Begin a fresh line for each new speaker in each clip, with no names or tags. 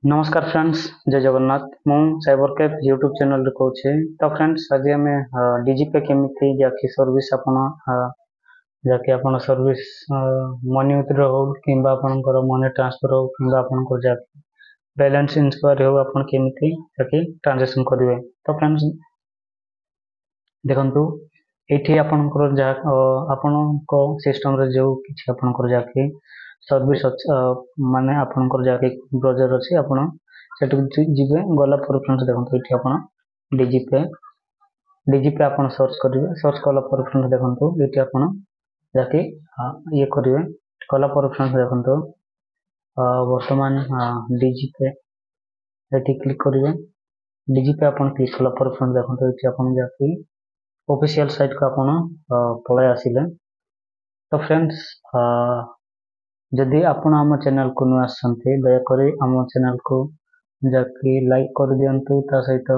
नमस्कार फ्रेंड्स, जय जगन्नाथ। मु साइबर कैफ यूट्यूब चैनल रे कहूँ। तो फ्रेंड्स आज आम डीजीपे केमी जाकि सर्विस जाकि आप सर्विस मनी विथड्र हो कि मनी ट्रांसफर हो कि आपंकर जाकि बैलेंस इंक्वायरी हो आप केमी जाकि ट्रांजेक्शन करेंगे। तो फ्रेंड्स देखु ये आपंकर जहाँ आपण सिस्टम रे जो किसी आपंकर जाकि सर्विस माने आपंकर जाकि ब्राउजर अच्छी आपण से जीवे गला पर फ्रेंड्स देखो ये आप डीजीपे डीजीपे आप सर्च करेंगे। सर्च कला पर फ्रेंड्स देखो ये आप जाकि ये करेंगे कला पर फ्रेंड्स देखो वर्तमान डीजीपे ये क्लिक करेंगे। डीजीपे आप क्लिक कला पर फ्रेंड्स देखो ये आप जाकि ऑफिशियल साइट को आप पलि आसिले। तो फ्रेंड्स जदि आपण आम चैनल को नुआ आसते दयाकोरी आम चैनल को जाकि लाइक कर दिंतु ता सहित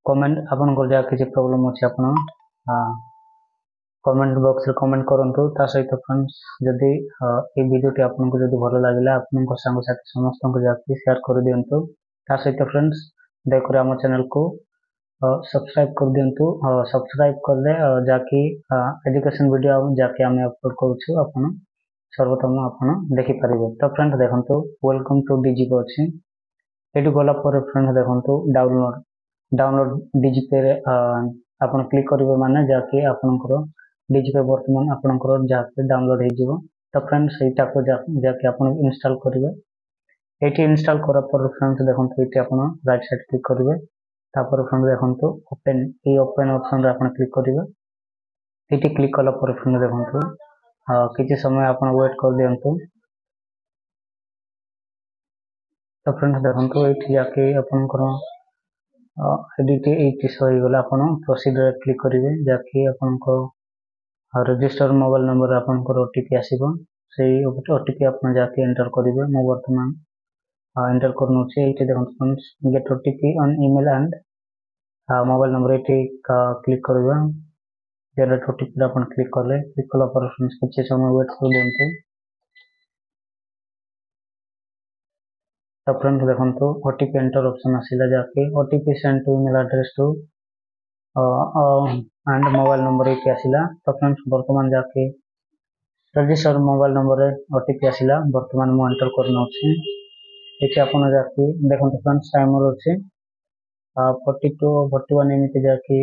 कमेंट आपन जहाँ किसी प्रॉब्लम अच्छे आप कमेंट बॉक्स रे कमेंट करंतु ता सहित फ्रेंड्स जदि ये वीडियो टी आपन को जदि भलो लागिला आपन को संग साथी समस्त को जाकि शेयर कर दिंतु ता सहित फ्रेंड्स दयाकोरी आम चैनल को सब्सक्राइब कर दिंतु। सब्सक्राइब करले जाकि एजुकेशन वीडियो जाकि आम अपलोड करूछु आपन सर्वप्रथम आपन देखि पारिबे। तो फ्रेंड्स देखंतु वेलकम टू डीजीपे अछि एटू गला पर फ्रेंड्स देखंतु डाउनलोड डीजीपे रे आपन क्लिक करिवे माने जाकि आपनकर डीजीपे वर्तमान आपनकर जाकि डाउनलोड हे जिवो। तो फ्रेंड्स एटा को जाकि आपन इंस्टॉल करिवे। एटी इंस्टॉल करा पर फ्रेंड्स देखंतु एटी आपन राइट साइड क्लिक करिवे। तापर फ्रेंड्स देखंतु ओपन ऑप्शन रे आपन क्लिक करिवे। एटी क्लिक कला पर फ्रेंड्स देखंतु किसी समय आप वेट कर दिंतु। तो फ्रेंड्स देखो ये जाके आपंकर एडिट ये सहीगला आप प्रोसीड क्लिक करेंगे जाकि आप रजिस्टर मोबाइल नंबर आपंकर ओटीपी आसो से ओटीपी आप जाके एंटर करेंगे। मु वर्तमान एंटर कर देखो friends gate OTP on email and mobile number ये क्लिक करेंगे। जनरेट ओटीपी आप क्लिक कला पर फ्रेंड्स किसी समय वेट कर दिंतु। तो फ्रेंड्स देखो ओटीपी एंटर ऑप्शन आसिला जाके OTP send to email address to and mobile number ये आसिला। तो फ्रेंड्स वर्तमान जाके रजिस्टर मोबाइल नंबर ओटीपी आसिला वर्तमान मु एंटर करना अछि। एठी आपण जाके देखो फ्रेंड्स टाइमर अछि 42 41 एमती जाके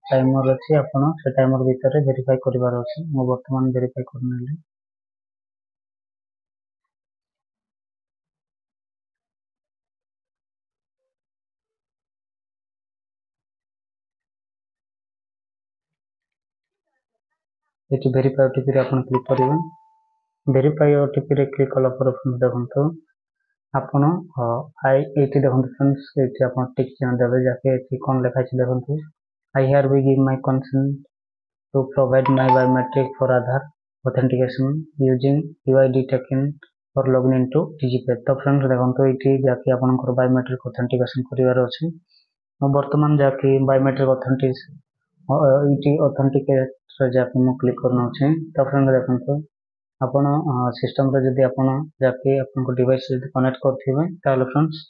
टाइमर अछि आपण से टाइमर भीतर वेरीफाई करिवार अछि। मु वर्तमान वेरीफाई करनेली। ये वेरीफाई ओटीपी रे आपण क्लिक करेंगे। वेरीफाई ओटीपी रे क्लिक कला पर देखो आपण ये देखो फ्रेंड्स ये आप टिक चिन्ह देवे जाके कौन लिखा देखो I here we give my consent to provide my biometric for Aadhaar authentication using UID token और लॉगिन इनटू डीजीपे। तो फ्रेंड्स देखो ये जाके आपनकर बायोमेट्रिक ऑथेंटिकेशन करिवार अछि। वर्तमान जाके बायोमेट्रिक ऑथेंटिकेट जाके मु क्लिक करना अछि। तो फ्रेंड्स देखो आपण सिस्टम रे जदि आपण जाके आपन डिवाइस जदि कनेक्ट करथिबे ताले फ्रेंड्स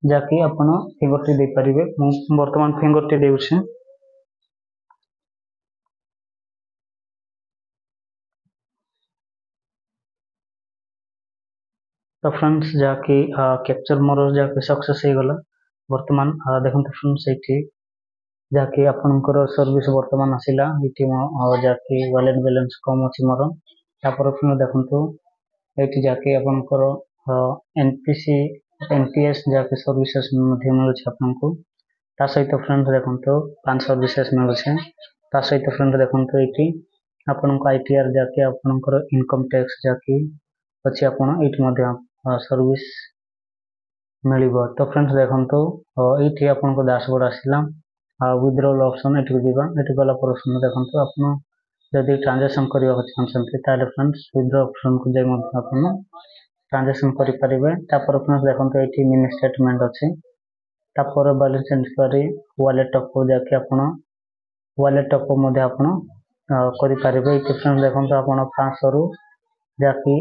जाके आपण फिंगर टी दे परिबे। मु वर्तमान फिंगर टी देउछि। तो फ्रेंड्स जाके कैप्चर मोर जाके सक्सेस हो गला। वर्तमान देखो फ्रेंड्स ये जाके आपनकर सर्विस वर्तमान आसिला ये जाके वॉलेट बैलेंस कम अछि मोर। तापर फ्रेंड्स देखंतु ये जाके आपनकर एनपीसी एनपीएस जाके सर्विसेस मिलुछि आपनको। ता सहित फ्रेंड्स देखंतु 5 सर्विसेस मिलुछि। ता सहित फ्रेंड्स देखंतु ये आपनको आईटीआर जाके आपनकर इनकम टैक्स जाके अछि आपण ये सर्विस मिलिबो। तो फ्रेंड्स देखंतु ये आपनको डैशबोर्ड आसिला विथड्रॉल ऑप्शन ये जीवा ये गला पर देखंतु आपण जदि ट्रांजैक्शन करबा चाहछन्ते ताले फ्रेंड्स विथड्रॉ ऑप्शन को जाय मध्ये आपण ट्रांजैक्शन करि परिबे। तापर फ्रेंड्स देखंतु ये मिनी स्टेटमेंट अछि। तापर बैलेंस इंक्वायरी वॉलेट टॉप को जाके आपण वॉलेट टॉप मध्ये आपण करि परिबे। ये फ्रेंड्स देखंतु आपण 500 रु जाकि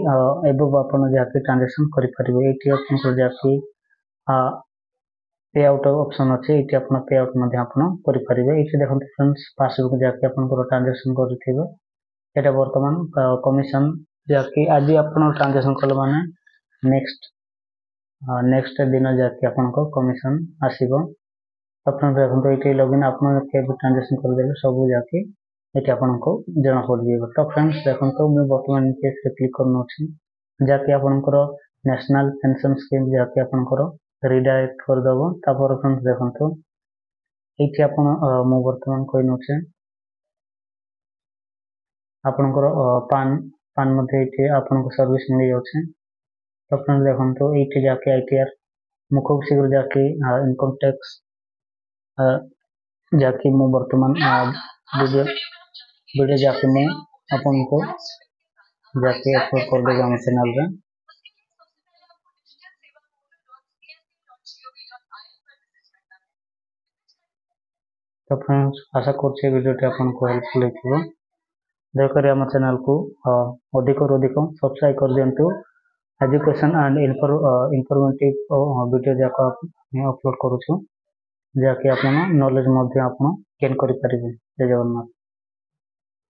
एबो आपण जाकि ट्रांजैक्शन करि परिबे। एटी आपन जाकि पे आउट ऑप्शन अच्छे ये आप पे आउट करेंगे। ये देखो फ्रेंड्स पासबुक जाके आप ट्रांजेक्शन करेंगे यहाँ बर्तमान कमिशन जाकि आज आप ट्रांजेक्शन कले माने नेक्स्ट नेक्स्ट दिन जाके आपको कमिशन आसो। तो फ्रेंड्स देखो ये लॉगिन आप ट्रांजेक्शन करदे सब जाके ये आपको जना पड़ जाए। तो फ्रेंड्स देखो मुझे बर्तमान केस क्लिक करना जाकि आपंकर नेशनल पेंशन स्कीम जाकि आपंकर रिडायरेक्ट करदेव। तापर फ्रेंड्स देखो ये मु बर्तमान कही नौचे आपंकर पान पान मध्य आपको सर्विस मिल जाए। तो फ्रेंड्स देखो ये जाके आईटीआर मु खूब शीघ्र जाके इनकम टैक्स जाके मु बर्तमान वीडियो वीडियो जाके मु आपको जाके अपलोड कर देगा हम चैनल रे। तो फ्रेंड्स आशा कर वीडियो आपको हेल्पफुल हो। दयकर आम चैनल को अधिक सब्सक्राइब कर दिंतु। एजुकेशन एंड इनफॉर्मेटिव वीडियो जाक अपलोड करुछु जाकि आप नॉलेज गेन कर पारे। जय जगन्नाथ।